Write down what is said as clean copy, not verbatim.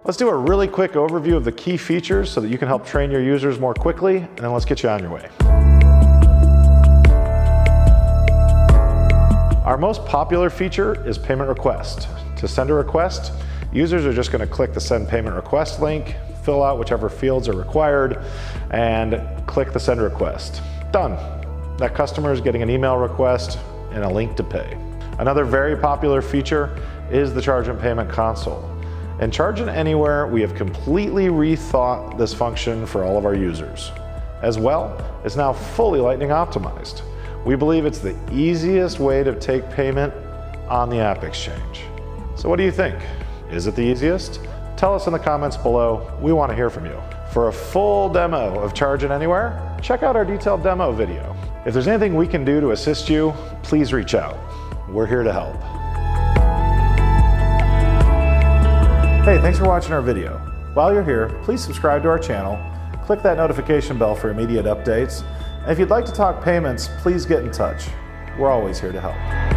Let's do a really quick overview of the key features so that you can help train your users more quickly, and then let's get you on your way. Our most popular feature is payment request. To send a request, users are just going to click the send payment request link, fill out whichever fields are required, and click the send request. Done. That customer is getting an email request and a link to pay. Another very popular feature is the Chargent Payment Console. In Chargent Anywhere, we have completely rethought this function for all of our users. As well, it's now fully Lightning optimized. We believe it's the easiest way to take payment on the appexchange. So what do you think? Is it the easiest? Tell us in the comments below. We want to hear from you. For a full demo of Chargent Anywhere, check out our detailed demo video. If there's anything we can do to assist you, please reach out. We're here to help. Hey, thanks for watching our video. While you're here, please subscribe to our channel, click that notification bell for immediate updates, and if you'd like to talk payments, please get in touch. We're always here to help.